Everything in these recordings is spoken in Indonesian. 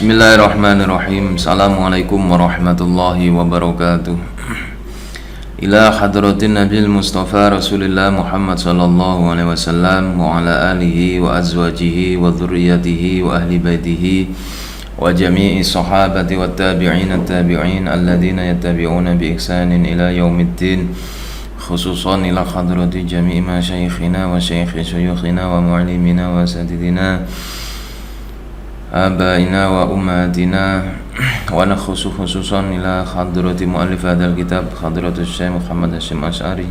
Bismillahirrahmanirrahim. Assalamualaikum warahmatullahi wabarakatuh. Ila hadratin Nabil Mustafa Rasulullah Muhammad sallallahu alaihi wasallam wa ala alihi wa azwajihi wa dhurriyyatihi wa ahli baitihi wa jami'i sahabati wa tabi'in alladhina yattabi'una bi ihsanin ila yaumiddin, khususan ila hadrati jami'i masyayikhina wa syaikhi syuyukhina wa mu'allimina wa asatidina abaina wa ummatina wa nakhusu khususan ila hadrati muallif hadzal kitab hadratus Syekh Muhammad Hasyim Asy'ari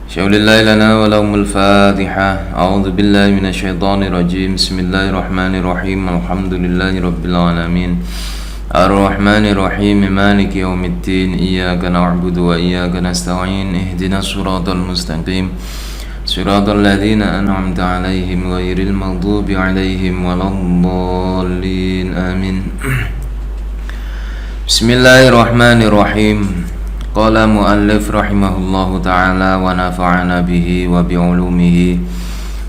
syaulillahi lana wa lahumul Fatihah. A'udzu billahi minasyaitonir rajim. Bismillahirrahmanirrahim. Alhamdulillahi rabbil alamin. Ar-Rahmanir Rahim. Maliki yaumiddin. Iyyaka na'budu wa iyyaka nasta'in. Ihdinas siratal mustaqim. Siratal ladzina an'amta 'alaihim ghairil maghdubi 'alaihim waladdallin. Amin. Bismillahirrahmanirrahim. Qala muallif rahimahullahu ta'ala wa nafa'ana bihi wa bi'ulumihi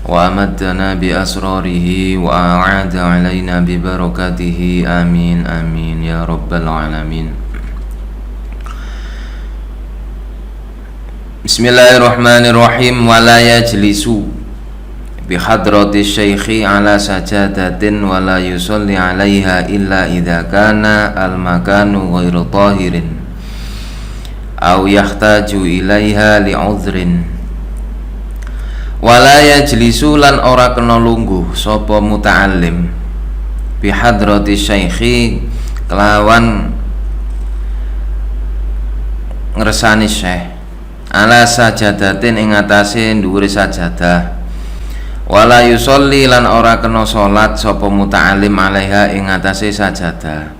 wa amaddana bi asrarihi wa a'ada 'alaina bi barakatihi. Amin amin ya rabbal alamin. Bismillahirrahmanirrahim. Wa la yajlisu bi hadrati syaikhi ala sajadatin wa la yusalli 'alaiha illa idza kana al makanu ghairu tahirin aw yahtaju ilaiha li'udhrin. Wa la yajlisu lan ora kena lungguh sapa muta'allim bi hadrati syaikhi kelawan ngresani syekh ala sajadatin ing atase dhuwure sajadah. Wala yusolli lan ora kena salat sapa muta'allim alaiha ing atase sajadah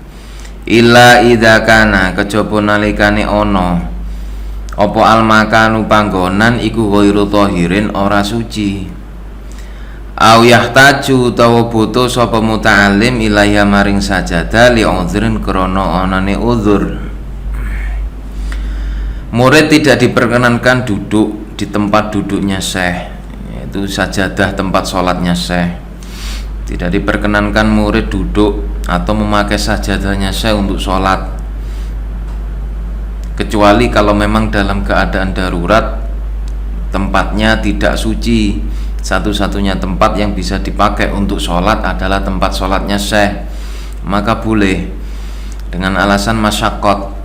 illa idza kana kejaba nalikane ana apa almakanu panggonan iku ghairu tahirin ora suci. Au yahtaju utawa butuh sapa muta'allim ilaiha maring sajadah li udhrin krana anane udhur. Murid tidak diperkenankan duduk di tempat duduknya syekh, yaitu sajadah tempat sholatnya syekh. Tidak diperkenankan murid duduk atau memakai sajadahnya syekh untuk sholat, kecuali kalau memang dalam keadaan darurat, tempatnya tidak suci. Satu-satunya tempat yang bisa dipakai untuk sholat adalah tempat sholatnya syekh, maka boleh dengan alasan masyaqqat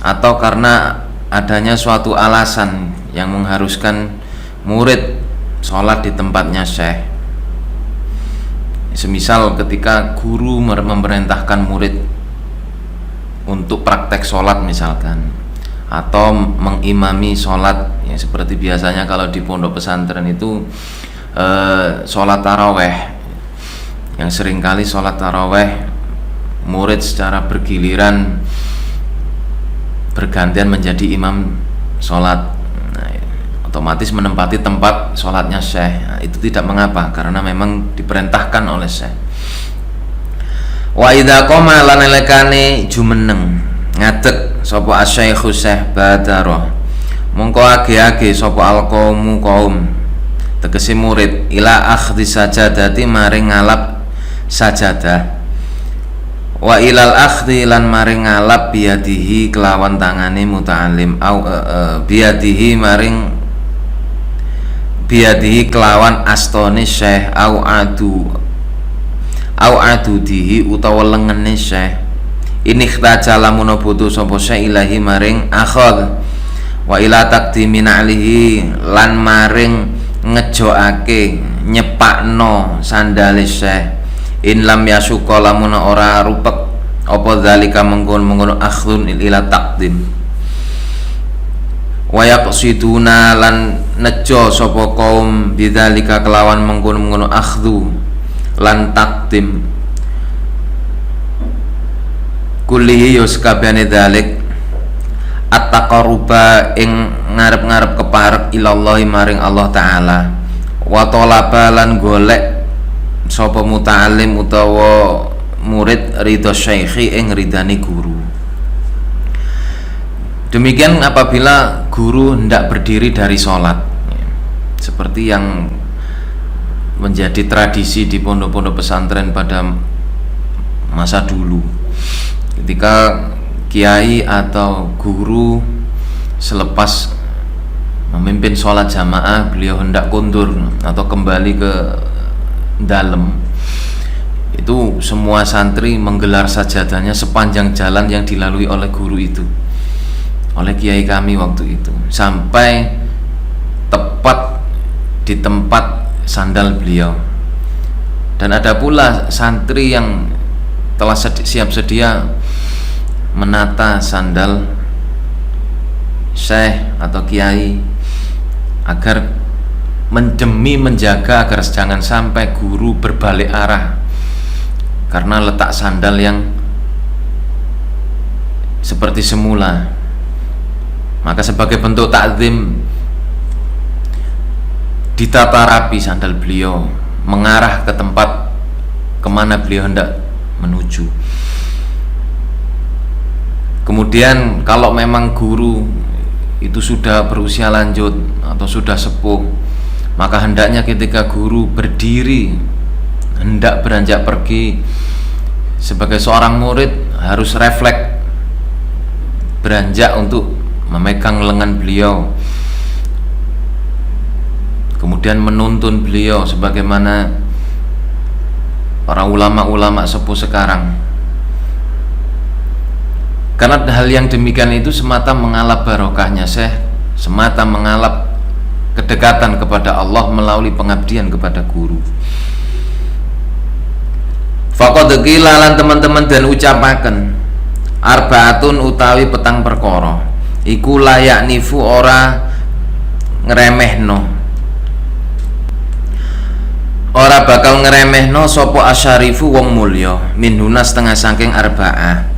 atau karena adanya suatu alasan yang mengharuskan murid sholat di tempatnya syekh. Semisal ketika guru memerintahkan murid untuk praktek sholat misalkan, atau mengimami sholat, ya seperti biasanya kalau di pondok pesantren itu sholat taraweh, yang seringkali sholat taraweh murid secara bergiliran bergantian menjadi imam sholat. Nah, otomatis menempati tempat sholatnya syekh. Nah, itu tidak mengapa karena memang diperintahkan oleh syekh. Wa idza qama lan elekane jumeneng ngadeg sapa asyaikhu syekh badara mongko age-age sapa alqaumu kaum tegese murid ila akhdhi sajadati maring ngalap sajadah. Wa ilal akhdhi lan maring ngalap biadihi kelawan tangane muta'allim au biadihi maring biadihi kelawan astone syekh au adudihi utawa lengene syekh. Ini khtaja lamun butuh sapa syekh ilahi maring akhadh wa ila taqdimi alihi lan maring ngejokake nyepakno sandale syekh. In lam yasuqa lamun ora rupek apa zalika mengkono akhdun ila taqdim. Wa yaqsiduna lan nejo sapa kaum bidzalika kelawan mengkono akhdhu lan taqdim kullihi yuskabane dzalik at-taqarruba ing ngarep-ngarep keparek ilallahi maring Allah taala wa talaba lan golek sapa muta'allim utawa murid ridho syaikhi ing ridani guru. Demikian apabila guru hendak berdiri dari sholat, seperti yang menjadi tradisi di pondok-pondok pesantren pada masa dulu. Ketika kiai atau guru selepas memimpin sholat jamaah, beliau hendak kundur atau kembali ke dalam, itu semua santri menggelar sajadahnya sepanjang jalan yang dilalui oleh guru itu, oleh kiai kami waktu itu, sampai tepat di tempat sandal beliau. Dan ada pula santri yang telah siap sedia menata sandal syekh atau kiai agar demi menjaga agar jangan sampai guru berbalik arah karena letak sandal yang seperti semula. Maka sebagai bentuk takzim ditata rapi sandal beliau mengarah ke tempat kemana beliau hendak menuju. Kemudian kalau memang guru itu sudah berusia lanjut atau sudah sepuh, maka hendaknya ketika guru berdiri hendak beranjak pergi, sebagai seorang murid harus refleks beranjak untuk memegang lengan beliau, kemudian menuntun beliau sebagaimana para ulama-ulama sepuh sekarang. Karena hal yang demikian itu semata mengalap barokahnya syekh, semata mengalap kedekatan kepada Allah melalui pengabdian kepada guru. Faqad qila lan teman-teman dan ucapaken arbaatun utawi petang perkara iku layak nifu ora ngremehno, ora bakal ngremehno sapa asyarifu wong mulya minhuna setengah saking arba'ah.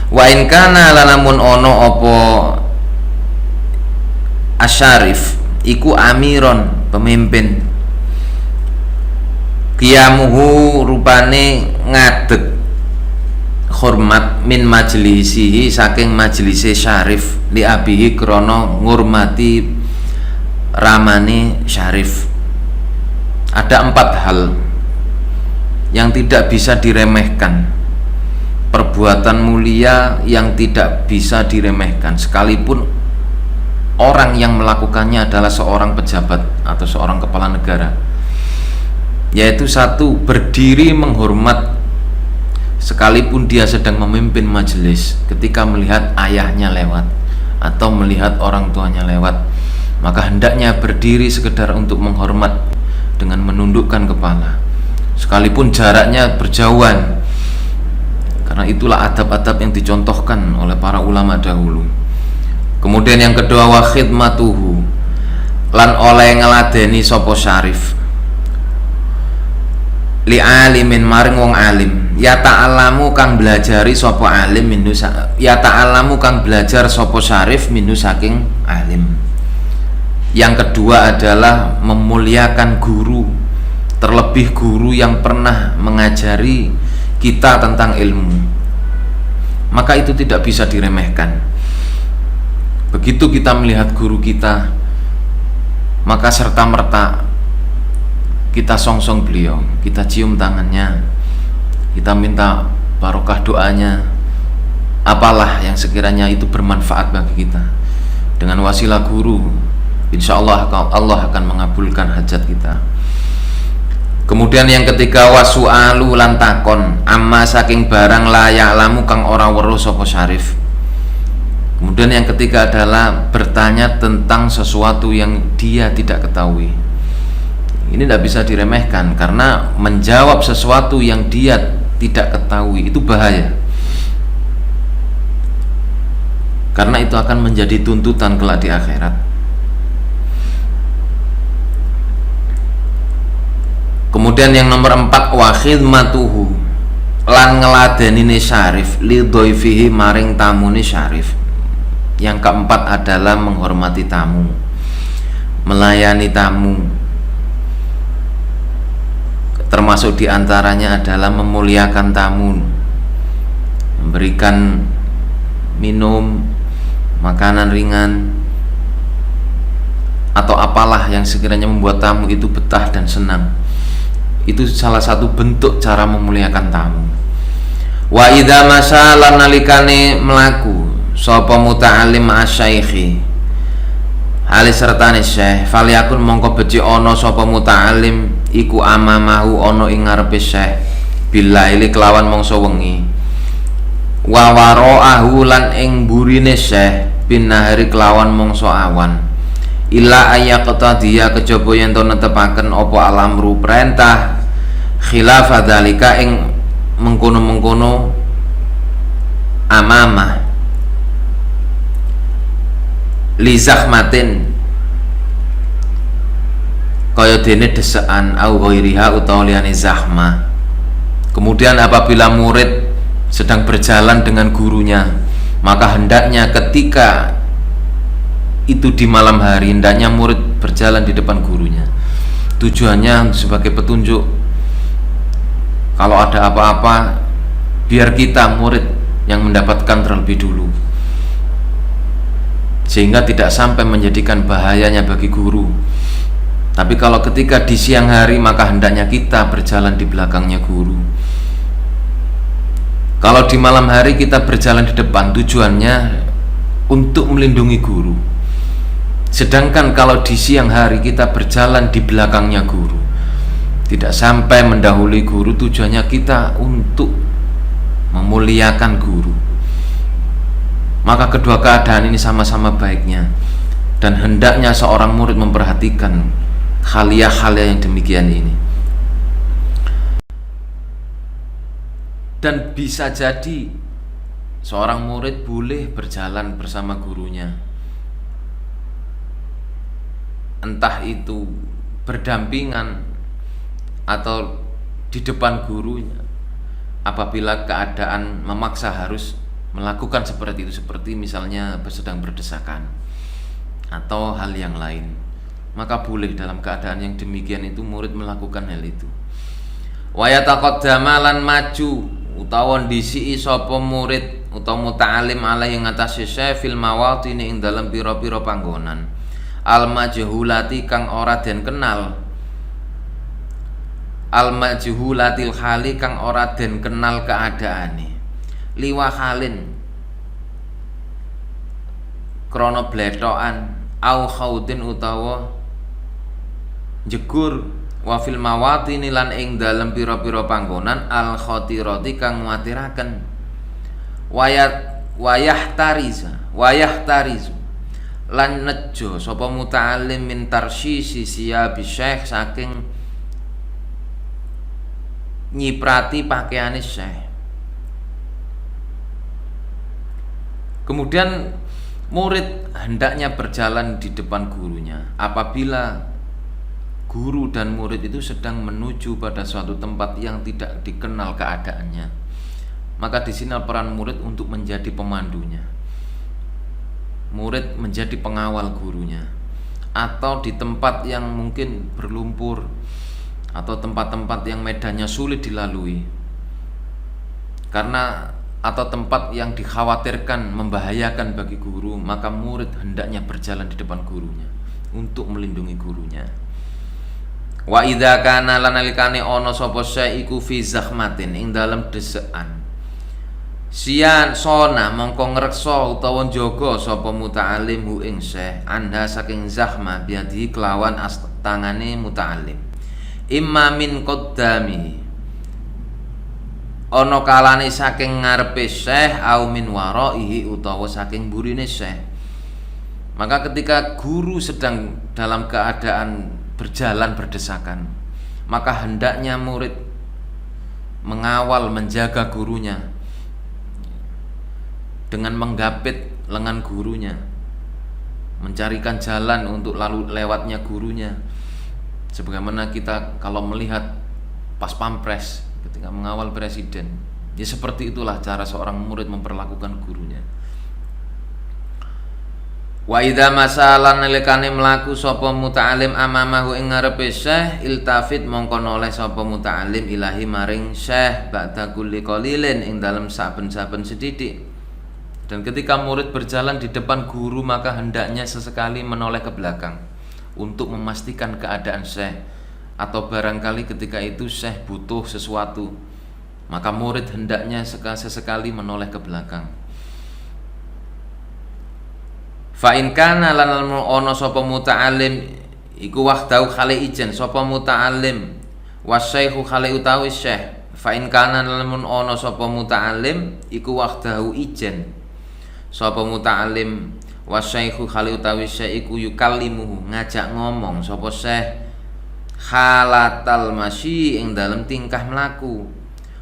Wa in kana lalamun ono apa asyarif iku amiron pemimpin, qiyamuhu rupane ngadeg hormat min majlisihi saking majlise syarif li abihi krana ngurmati ramane syarif. Ada 4 hal yang tidak bisa diremehkan, perbuatan mulia yang tidak bisa diremehkan sekalipun orang yang melakukannya adalah seorang pejabat atau seorang kepala negara, yaitu 1, berdiri menghormat sekalipun dia sedang memimpin majelis. Ketika melihat ayahnya lewat atau melihat orang tuanya lewat, maka hendaknya berdiri sekedar untuk menghormat dengan menundukkan kepala sekalipun jaraknya berjauhan, karena itulah adab-adab yang dicontohkan oleh para ulama dahulu. Kemudian yang kedua, wa khidmatuhu lan oleh ngeladeni sapa syarif li alimin maring wong alim, ya ta'alamu kang belajari sapa alim minhu, ya ta'alamu kang belajar sapa syarif minhu saking alim. Yang kedua adalah memuliakan guru, terlebih guru yang pernah mengajari kita tentang ilmu, maka itu tidak bisa diremehkan. Begitu kita melihat guru kita, maka serta-merta kita songsong beliau, kita cium tangannya, kita minta barokah doanya, apalah yang sekiranya itu bermanfaat bagi kita. Dengan wasilah guru, insya Allah Allah akan mengabulkan hajat kita. Kemudian yang ketiga, wasu'alu lan takon amma saking barang layak lamu kang ora weruh sapa syarif. Kemudian yang ketiga adalah bertanya tentang sesuatu yang dia tidak ketahui. Ini tidak bisa diremehkan, karena menjawab sesuatu yang dia tidak ketahui itu bahaya, karena itu akan menjadi tuntutan kelak di akhirat. Kemudian yang nomor 4, wa khidmatuhu lan ngeladenine syarif li dhaifihi maring tamune syarif. Yang keempat adalah menghormati tamu, melayani tamu, termasuk diantaranya adalah memuliakan tamu, memberikan minum, makanan ringan, atau apalah yang sekiranya membuat tamu itu betah dan senang. Itu salah satu bentuk cara memuliakan tamu. Wa idza masalan nalikane mlaku sapa muta'allim asyaikhi hale sertane syekh falyakun mongko becik ana sapa muta'allim iku amamahu ana ing ngarepe syekh billaili kelawan mangsa wengi wa waraahu lan ing burine syekh binahari kelawan mangsa awan illa ayaqta dia kejaba yen to netepaken apa alamru perintah khilafa dzalika ing mengkono-mengkono amamah li zahmatin kaya dene desekan au ghairiha utawa liyane zahmah. Kemudian apabila murid sedang berjalan dengan gurunya, maka hendaknya ketika itu di malam hari, hendaknya murid berjalan di depan gurunya. Tujuannya sebagai petunjuk, kalau ada apa-apa biar kita murid yang mendapatkan terlebih dulu, sehingga tidak sampai menjadikan bahayanya bagi guru. Tapi kalau ketika di siang hari, maka hendaknya kita berjalan di belakangnya guru. Kalau di malam hari kita berjalan di depan, tujuannya untuk melindungi guru. Sedangkan kalau di siang hari kita berjalan di belakangnya guru, tidak sampai mendahului guru, tujuannya kita untuk memuliakan guru. Maka kedua keadaan ini sama-sama baiknya, dan hendaknya seorang murid memperhatikan hal-hal yang demikian ini. Dan bisa jadi seorang murid boleh berjalan bersama gurunya, entah itu berdampingan atau di depan gurunya, apabila keadaan memaksa harus melakukan seperti itu, seperti misalnya sedang berdesakan atau hal yang lain, maka boleh dalam keadaan yang demikian itu murid melakukan hal itu. Wa yataqaddama lan maju utawa ndisi sapa murid utawa muta'alim alaihi ngatasi syekh fil mawatini ing dalam pira-pira panggonan al majhulati kang ora den kenal, al majhulatil hali kang ora den kenal keadaane, liwa halin krana blethokan au khaudin utawa jegur, wa fil mawatini lan ing dalem pira-pira panggonan al khatirati kang nguatiraken, wayahtarizu lan nejo sapa muta'alim min tarsyisi siyabi syekh saking nyiprati pakaiane syekh. Kemudian murid hendaknya berjalan di depan gurunya apabila guru dan murid itu sedang menuju pada suatu tempat yang tidak dikenal keadaannya. Maka di sini peran murid untuk menjadi pemandunya. Murid menjadi pengawal gurunya. Atau di tempat yang mungkin berlumpur atau tempat-tempat yang medannya sulit dilalui, atau tempat yang dikhawatirkan membahayakan bagi guru, maka murid hendaknya berjalan di depan gurunya untuk melindungi gurunya. Wa idza kana lan alikane ana sapa iku fi zahmatin ing dalem desekan, sian sona mongko ngreksa utawa njaga sapa muta'alim hu ing syekh anda saking zahma biadi kelawan tangane muta'alim, imma min qaddami ana kalane saking ngarepe syekh au min waraihi utawa saking burine syekh. Maka ketika guru sedang dalam keadaan berjalan berdesakan, maka hendaknya murid mengawal, menjaga gurunya dengan menggapit lengan gurunya, mencarikan jalan untuk lalu lewatnya gurunya, sebagaimana kita kalau melihat pas pampres ketika mengawal presiden. Ya seperti itulah cara seorang murid memperlakukan gurunya. Wa idza masalan nalikane mlaku sapa muta'alim amamahu ing ngarepe syekh iltafit mongko noleh sapa muta'alim ilahi maring syekh ba'da kulli qalilin ing dalem saben-saben sedidik. Dan ketika murid berjalan di depan guru, maka hendaknya sesekali menoleh ke belakang untuk memastikan keadaan syekh atau barangkali ketika itu syekh butuh sesuatu, maka murid hendaknya sesekali menoleh ke belakang. Fa in kana lan ono sapa muta'alim iku wahdau khali ijen sapa muta'alim wasyaikhu khali utawi syekh. Fa in kana lan ono sapa muta'alim iku wahdau ijen sapa muta'alim wasyaikhu khali utawi syekh iku yukallimuhu ngajak ngomong sapa syekh halatal masyi ing dalem tingkah mlaku.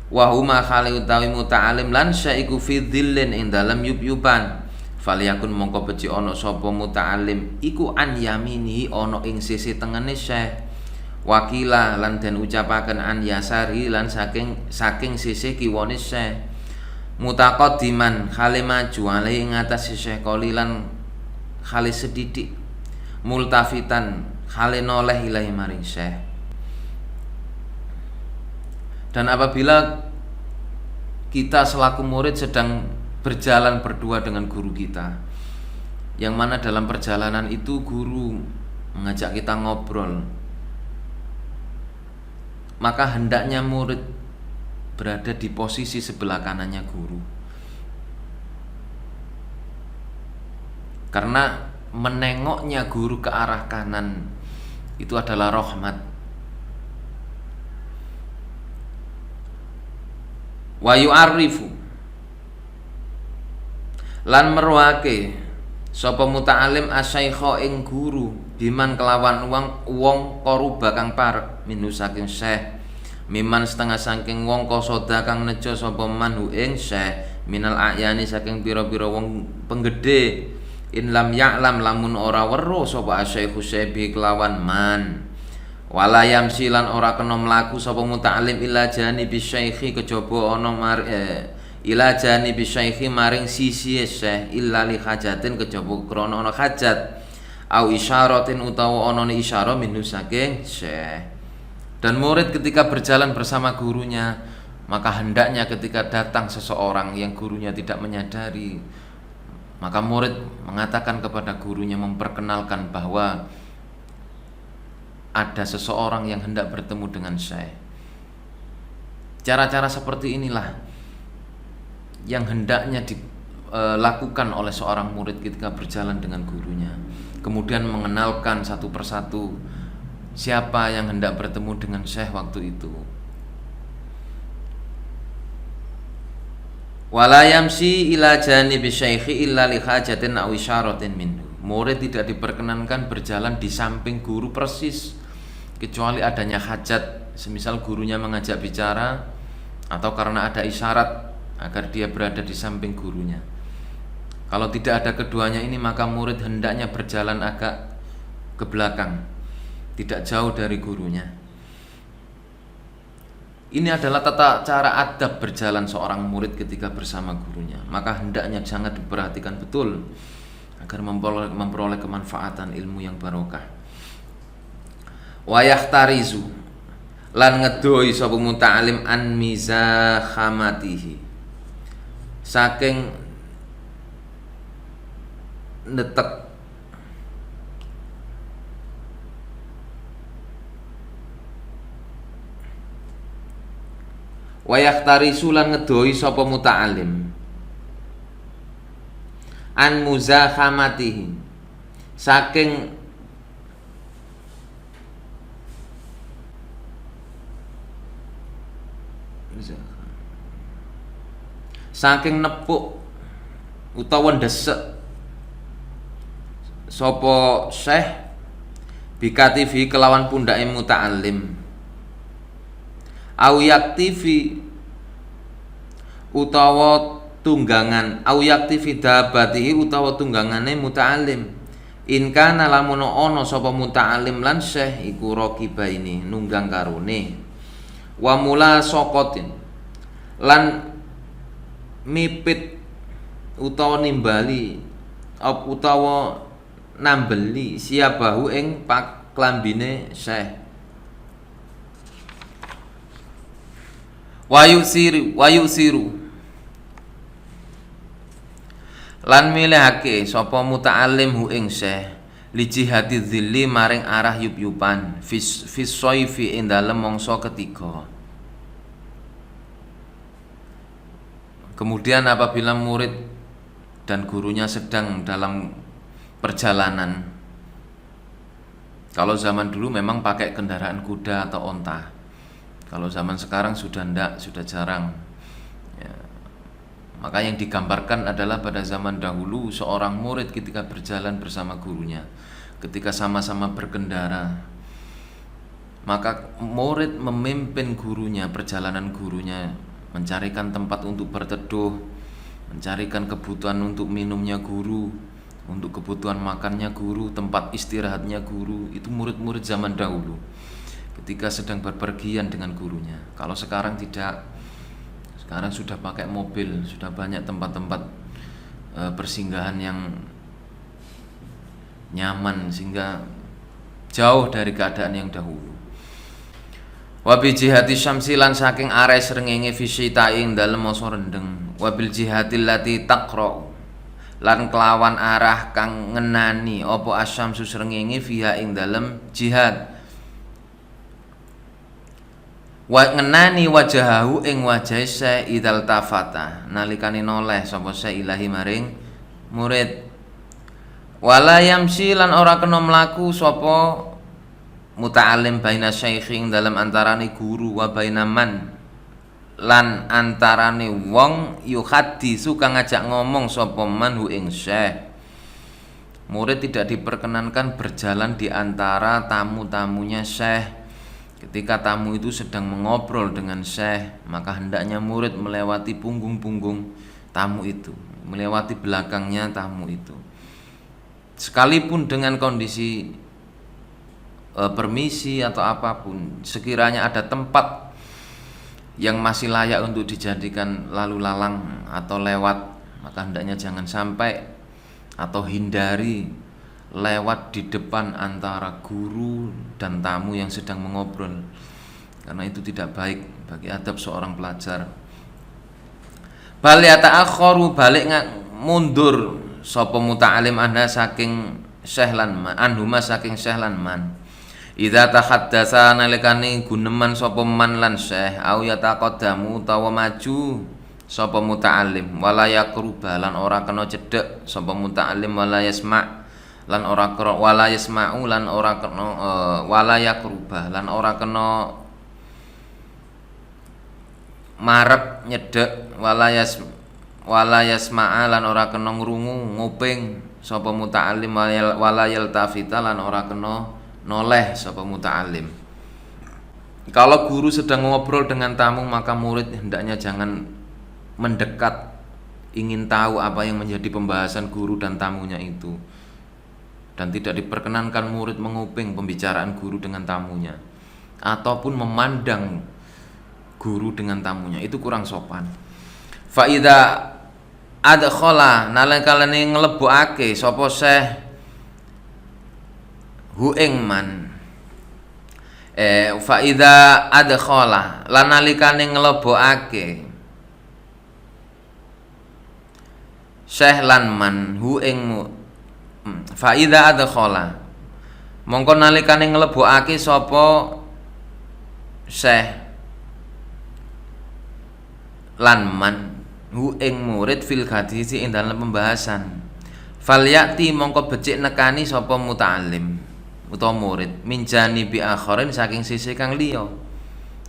Wa huma khali utawi muta'alim lan syekh iku fi dhillin ing dalem yup-yupan. Faliyakun mongko beci ono sapa muta'alim iku an yamini ono ing sisi tengene syekh. Wakila lan den ucapaken an yasari lan saking sisi kiwane syekh. Mutaqaddiman khale maju ale ing atas syekh qalilan khale sedidik. Multafitan khale noleh ilahi maring syekh. Dan apabila kita selaku murid sedang berjalan berdua dengan guru kita, yang mana dalam perjalanan itu guru mengajak kita ngobrol, maka hendaknya murid berada di posisi sebelah kanannya guru, karena menengoknya guru ke arah kanan itu adalah rahmat. Wa yu'arrifu lan merwake sapa muta'alim asyaikha ing guru biman kelawan wong koruba kang parek minu saking syekh miman setengah saking wong kosoda kang nejo sapa manhu ing syekh minal ayani saking pira-pira wong penggede in lam ya'lam lamun ora weruh sapa asyaikhu syekh kelawan man wala yamsi lan ora kena mlaku sapa muta'alim ila janibi syaikhi kejaba ana ila janibi syaikhi maring sisi syekh illa li hajatin kejaba krana ana hajat au isyaratin utawa ana isyarah minhu saking syekh. Dan murid ketika berjalan bersama gurunya, maka hendaknya ketika datang seseorang yang gurunya tidak menyadari, maka murid mengatakan kepada gurunya, memperkenalkan bahwa ada seseorang yang hendak bertemu dengan syekh. Cara-cara seperti inilah yang hendaknya dilakukan oleh seorang murid ketika berjalan dengan gurunya. Kemudian mengenalkan satu persatu siapa yang hendak bertemu dengan syekh waktu itu. Wala yamsi ila janibi syaikhi illa li hajatin aw isyaratin minhu. Murid tidak diperkenankan berjalan di samping guru persis kecuali adanya hajat, semisal gurunya mengajak bicara atau karena ada isyarat agar dia berada di samping gurunya. Kalau tidak ada keduanya ini, maka murid hendaknya berjalan agak ke belakang, tidak jauh dari gurunya. Ini adalah tata cara adab berjalan seorang murid ketika bersama gurunya. Maka hendaknya sangat diperhatikan betul agar memperoleh kemanfaatan ilmu yang barokah. Wa yahtarizu lan ngedoi sapa muta'alim an mizakhamatihi saking netek wa yahtarisu lan ngedoi sapa muta'alim an muzakhamatihi saking nepuk utawa ndesek sapa syekh bikatifi kelawan pundake muta'alim au yaktifi utawa tunggangan au yaktifi dabatihi utawa tunggangane muta'alim in kana lamun ana sapa muta'alim lan syekh iku raqibaini nunggang karone wa mula sokotin lan mipit utawa nimbali utawa nambeli siabahu ing klambine syekh wayusiru lan milihake sapa muta'alim hu ing syekh li jihati dzilli maring arah yup-yupan fis soifi ing dalem mangsa ketiga. Kemudian apabila murid dan gurunya sedang dalam perjalanan, kalau zaman dulu memang pakai kendaraan kuda atau onta. Kalau zaman sekarang sudah ndak, sudah jarang. Ya. Maka yang digambarkan adalah pada zaman dahulu seorang murid ketika berjalan bersama gurunya, ketika sama-sama berkendara, maka murid memimpin gurunya, perjalanan gurunya, mencarikan tempat untuk berteduh, mencarikan kebutuhan untuk minumnya guru, untuk kebutuhan makannya guru, tempat istirahatnya guru. Itu murid-murid zaman dahulu ketika sedang berpergian dengan gurunya. Kalau sekarang tidak, sekarang sudah pakai mobil, sudah banyak tempat-tempat persinggahan yang nyaman sehingga jauh dari keadaan yang dahulu. Wabil jihati syamsi lan saking arai srengenge fisita ing dalem masa rendeng. Wabil jihati lati taqra lan kelawan arah kang ngenani apa asyamsu srengenge fiha ing dalem jihad. Wa ngenani wajahahu ing wajahe Syekh idal tafata nalikane noleh sapa Syekh ilahi maring murid. Wala yamsi lan ora kena mlaku sapa muta'alim baina syaikhin dalam antarane guru wa baina man lan antarane wong yuhaddisu kang ngajak ngomong sapa man hu ing syekh. Murid tidak diperkenankan berjalan di antara tamu-tamunya syekh. Ketika tamu itu sedang mengobrol dengan syekh, maka hendaknya murid melewati punggung-punggung tamu itu, melewati belakangnya tamu itu. Sekalipun dengan kondisi permisi atau apapun, sekiranya ada tempat yang masih layak untuk dijadikan lalu lalang atau lewat, maka hendaknya jangan sampai atau hindari lewat di depan antara guru dan tamu yang sedang mengobrol, karena itu tidak baik bagi adab seorang pelajar. Bal yata'akharu balik mundur sapa muta'alim anha saking syekh lan man, anhuma saking syekh lan man. Idza tahaddatsa nalikane guneman sapa man lan syekh au yataqaddamu utawa maju sapa muta'alim wala yaqruba lan ora kena cedhek sapa muta'alim wala yasma' lan ora kena wala yasma'u lan ora kena wala yaqruba lan ora kena marep nyedhek wala yasma'a lan ora kena ngrungu nguping sapa muta'alim wala yaltafita lan ora kena noleh sapa muta'alim. Kalau guru sedang ngobrol dengan tamu, maka murid hendaknya jangan mendekat ingin tahu apa yang menjadi pembahasan guru dan tamunya itu, dan tidak diperkenankan murid menguping pembicaraan guru dengan tamunya ataupun memandang guru dengan tamunya, itu kurang sopan. Fa idza adkhala nalikane nglebokake sapa syekh hu ing man fa idza adkhala lan nalikane nglebokake syekh lan man hu ing fa idza adkhala mongko nalikane nglebokake sapa syekh lan man hu ing murid fil hadisi ing dalam pembahasan, falyati mongko becik nekani sapa muta'alim utawa murid minjani bi akharin saking sisi kang liya.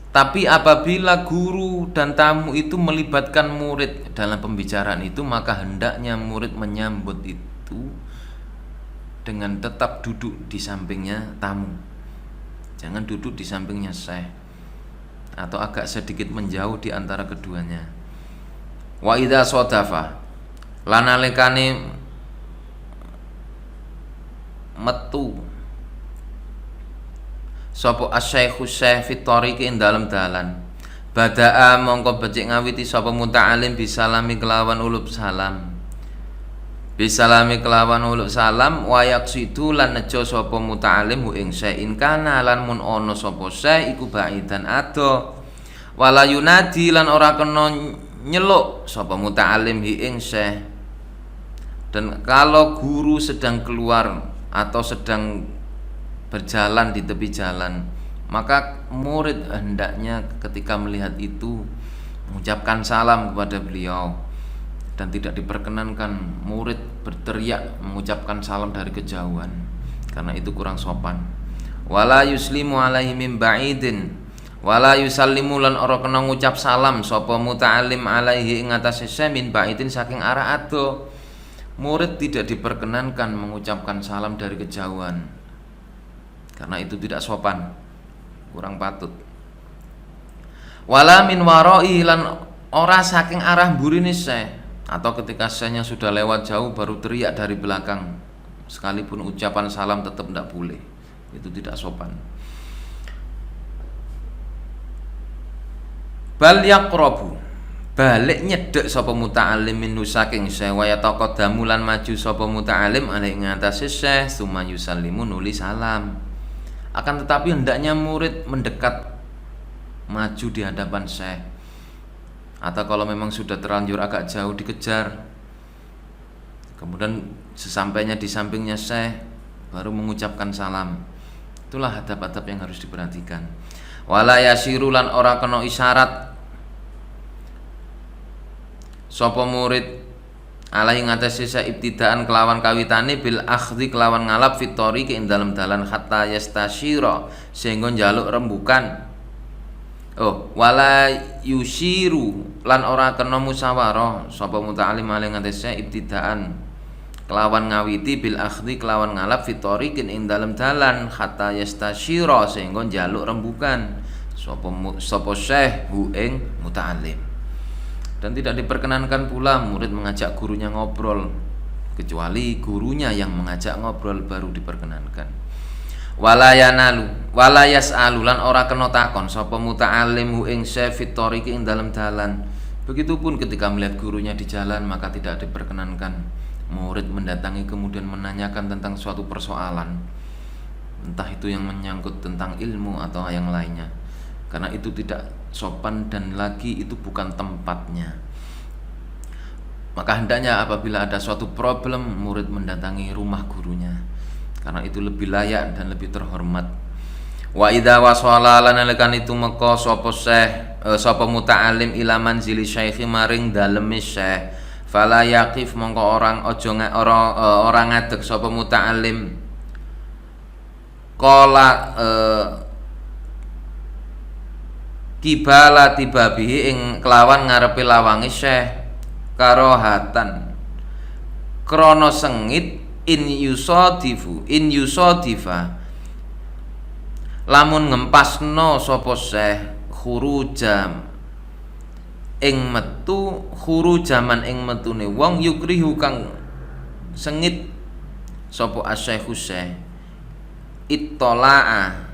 Tapi apabila guru dan tamu itu melibatkan murid dalam pembicaraan itu, maka hendaknya murid menyambut itu dengan tetap duduk di sampingnya tamu, jangan duduk di sampingnya syekh atau agak sedikit menjauh di antara keduanya. Wa idza sodafa lan nalikane metu sapa asy-syaikhu syekh fi tariqi ing dalem dalan, badaa mongko becik ngawiti sapa muta'alim bisalami kelawan ulub salam, bisalami kelawan ulub salam wa yaqsidu lan nejo sapa muta'alim hu ing syekh in kana lan mun ana sapa syekh iku baidan ado, wala yunadi lan ora kena nyeluk sapa muta'alim hi ing syekh. Dan kalau guru sedang keluar atau sedang berjalan di tepi jalan, maka murid hendaknya ketika melihat itu mengucapkan salam kepada beliau, dan tidak diperkenankan murid berteriak mengucapkan salam dari kejauhan karena itu kurang sopan. Wala yuslimu alaihi min ba'idin, wala yusallimu lan ora kena ngucap salam sapa muta'allim alaihi ing atase min ba'idin saking arah ado. Murid tidak diperkenankan mengucapkan salam dari kejauhan karena itu tidak sopan, kurang patut. Wala min waroi lan ora saking arah burine syekh, atau ketika syekhnya sudah lewat jauh baru teriak dari belakang, sekalipun ucapan salam tetap tidak boleh, itu tidak sopan. Bal yaqrabu, balik nyedek sapa muta'alim minhu saking syekh, wa yataqaddamu lan maju sapa muta'alim alaihi ing atase syekh, summa yusallimu nuli salam. Akan tetapi hendaknya murid mendekat maju di hadapan syekh, atau kalau memang sudah terlanjur agak jauh dikejar, kemudian sesampainya di sampingnya syekh baru mengucapkan salam. Itulah adab-adab yang harus diperhatikan. Wala yasiru lan ora kena isyarat sapa murid alai ngatasi sa ibtidaan kelawan kawitane bil akhdhi kelawan ngalap fitori ke ing dalem dalan hatta yastashira sehingga njaluk rembukan. Wala yusiru lan ora kena musyawarah sapa muta'alim alai ngatasi ibtidaan kelawan ngawiti bil akhdhi kelawan ngalap fitori ke ing dalem dalan hatta yastashira sehingga njaluk rembukan sapa syekh hu ing muta'alim. Dan tidak diperkenankan pula murid mengajak gurunya ngobrol, kecuali gurunya yang mengajak ngobrol baru diperkenankan. Wala yas'alu lan ora kena takon sapa muta'alim hu ing syekh fitori ing dalem dalan. Begitupun ketika melihat gurunya di jalan, maka tidak diperkenankan murid mendatangi kemudian menanyakan tentang suatu persoalan, entah itu yang menyangkut tentang ilmu atau yang lainnya, karena itu tidak sopan dan lagi itu bukan tempatnya. Maka hendaknya apabila ada suatu problem, murid mendatangi rumah gurunya, karena itu lebih layak dan lebih terhormat. Wa idza wasala lan nalikan itu meka sapa syekh sapa muta'alim ila manzili syaikhi maring daleme syekh, fala yaqif mongko orang ngadeg sapa muta'alim qala kibala tibabihi ing kelawan ngarepe lawange syekh karohatan krana sengit in yusadifa lamun ngempasno sapa syekh khurujam ing metu khurujaman ing metune wong yukrihu kang sengit sapa asy-syekhu syekh ittala'a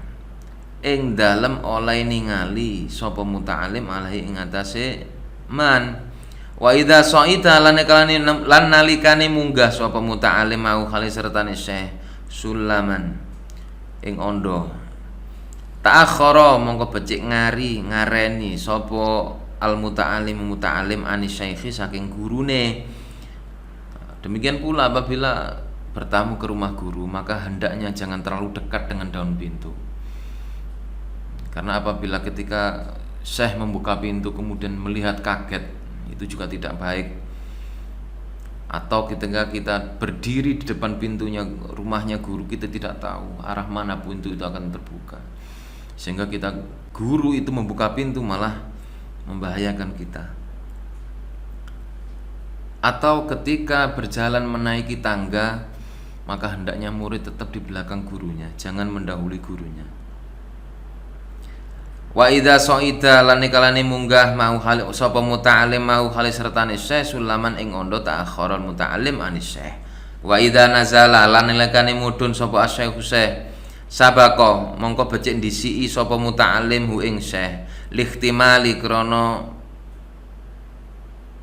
ing dalem oleh ningali sapa muta'alim alaihi ing atase man. Wa idza sa'ida lan nalikane munggah sapa muta'alim mau khali sertane syekh sulaman ing ondo ta'akhara mongko becik ngareni sapa al muta'alim anis syaikhi saking gurune. Demikian pula apabila bertamu ke rumah guru, maka hendaknya jangan terlalu dekat dengan daun pintu. Karena apabila ketika syekh membuka pintu kemudian melihat kaget, itu juga tidak baik. Atau ketika kita berdiri di depan pintunya rumahnya guru, kita tidak tahu arah mana pintu itu akan terbuka, sehingga kita guru itu membuka pintu malah membahayakan kita. Atau ketika berjalan menaiki tangga, maka hendaknya murid tetap di belakang gurunya, jangan mendahului gurunya. Wa idza sa'ida lan kalane munggah mau hal sapa muta'alim mau hal sertane syekh sulaman ing ondo ta'akhara muta'alim anis syekh. Wa idza nazala lan lekane mudhun sapa asy-syekh syekh sabaqo mongko becik ndisiki sapa muta'alim hu ing syekh lihtimali krana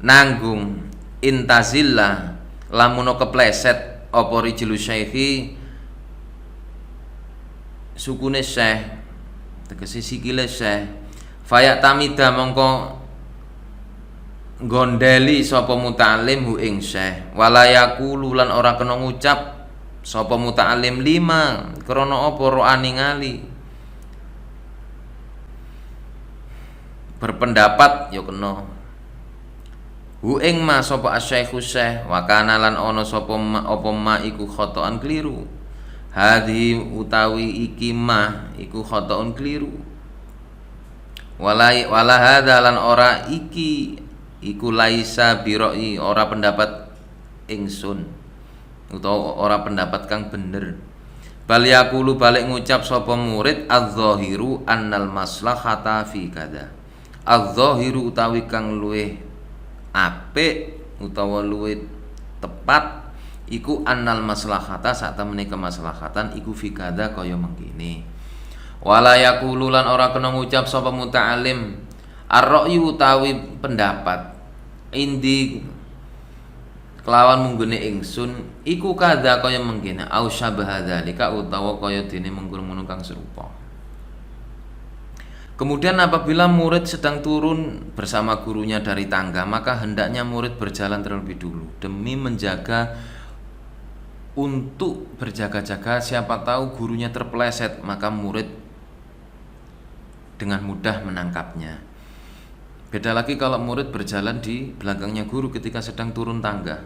nanggung intazilla lamun kepleset apa rijlu syekhi sukune syekh tegese sikile syekh fayak tamida mongko gondeli sapa muta'alim hu ing syekh wala yaqulu lan ora kena ngucap sapa muta'alim lima krana apa ro ningali berpendapat ya kena hu ing ma sapa asyaikhu syekh wa kana lan ana sapa apa ma iku khotoan keliru hadhi utawi iki ma iku khotoan keliru wala hadza lan ora iki iku laisa biroi ora pendapat ingsun utawa ora pendapat kang bener bal yaqulu balik ngucap sapa murid adz-dzahiru annal maslahata fi kada adz-dzahiru utawi kang luweh apik utawa luwih tepat iku annal maslahata sak temene kemaslahatan iku fi kada kaya mengkene wala yaqulu lan ora kena ngucap sapa muta'alim ar-ra'yu utawi pendapat indi kelawan munggune ingsun iku kada kaya mengkene au syabah dzalika utawa kaya dene mengkono kang serupa. Kemudian apabila murid sedang turun bersama gurunya dari tangga, maka hendaknya murid berjalan terlebih dulu demi menjaga untuk berjaga-jaga, siapa tahu gurunya terpeleset, maka murid dengan mudah menangkapnya. Beda lagi kalau murid berjalan di belakangnya guru ketika sedang turun tangga.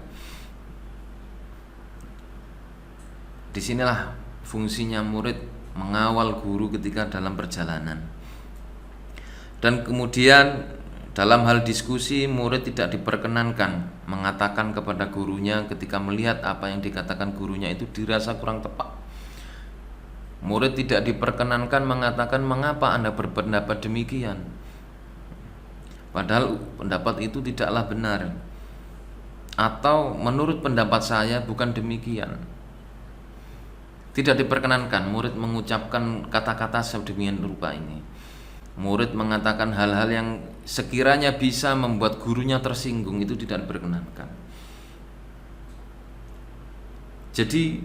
Disinilah fungsinya murid mengawal guru ketika dalam perjalanan. Dan kemudian dalam hal diskusi, murid tidak diperkenankan mengatakan kepada gurunya ketika melihat apa yang dikatakan gurunya itu dirasa kurang tepat. Murid tidak diperkenankan mengatakan mengapa Anda berpendapat demikian, padahal pendapat itu tidaklah benar, atau menurut pendapat saya bukan demikian. Tidak diperkenankan murid mengucapkan kata-kata sedemikian rupa ini. Murid mengatakan hal-hal yang sekiranya bisa membuat gurunya tersinggung, itu tidak diperkenankan. Jadi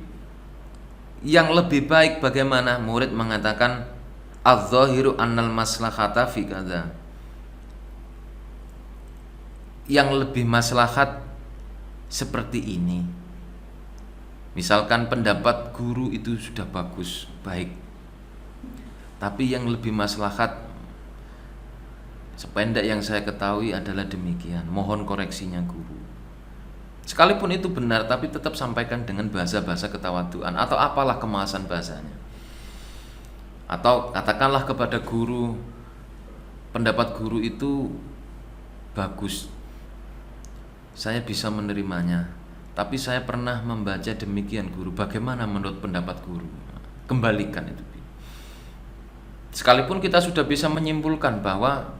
yang lebih baik bagaimana murid mengatakan adz-dzahiru annal maslahata fi kadza, yang lebih maslahat seperti ini. Misalkan pendapat guru itu sudah bagus, baik, tapi yang lebih maslahat sependek yang saya ketahui adalah demikian, mohon koreksinya guru. Sekalipun itu benar, tapi tetap sampaikan dengan bahasa-bahasa ketawaduan atau apalah kemasan bahasanya. Atau katakanlah kepada guru, pendapat guru itu bagus, saya bisa menerimanya, tapi saya pernah membaca demikian guru, bagaimana menurut pendapat guru? Kembalikan itu. Sekalipun kita sudah bisa menyimpulkan bahwa,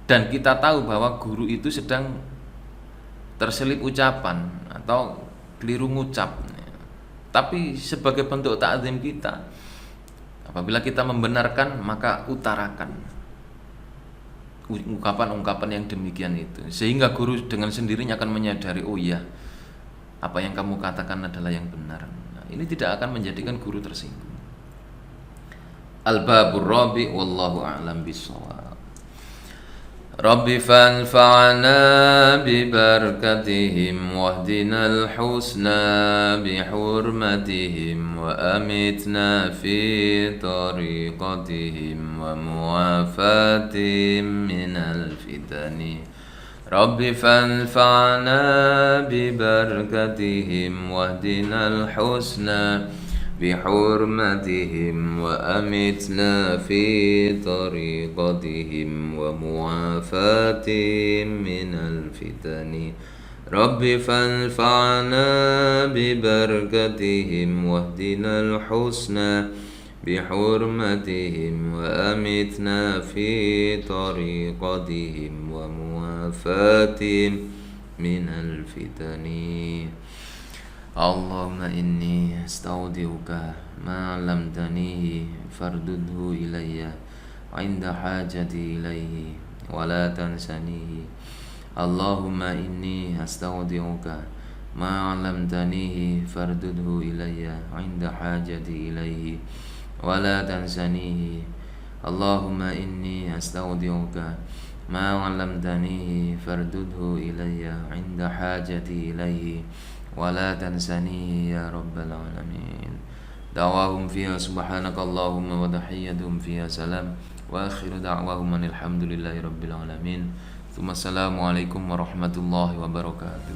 dan kita tahu bahwa guru itu sedang terselip ucapan atau keliru ngucap, tapi sebagai bentuk ta'zim kita, apabila kita membenarkan maka utarakan ungkapan-ungkapan yang demikian itu, sehingga guru dengan sendirinya akan menyadari, oh iya, apa yang kamu katakan adalah yang benar. Nah, ini tidak akan menjadikan guru tersinggung. Al-babur rabi wallahu a'lam bissawab. Rabbi fanfa'na bibarakatihim wahdinal husna bihurmatihim wa amitna fi tariqatihim wa muwafatihim minal fitani. Rabbi fanfa'na bibarakatihim wahdinal husna bihurmatihim wa amitna fi tariqatihim wa muwafatihim minal fitani. Rabbi fanfa'na bibarakatihim wahdinal husna bihurmatihim wa amitna fi tariqatihim wa muwafatihim minal fitani. Allahumma inni astaudiuka ma 'allamtanihi fardudhu ilayya 'inda hajati ilayhi wa la tansanihi. Allahumma inni astaudiuka ma 'allamtanihi fardudhu ilayya 'inda hajati ilayhi wa la tansanihi. Allahumma inni astaudiuka ma 'allamtanihi fardudhu ilayya 'inda hajati ilayhi ولا تنسني يا رب العالمين. دعواهم فيها سبحانك اللهم وتحيتهم فيها سلام وآخر دعواهم أن الحمد لله رب العالمين. ثم السلام عليكم ورحمة الله وبركاته.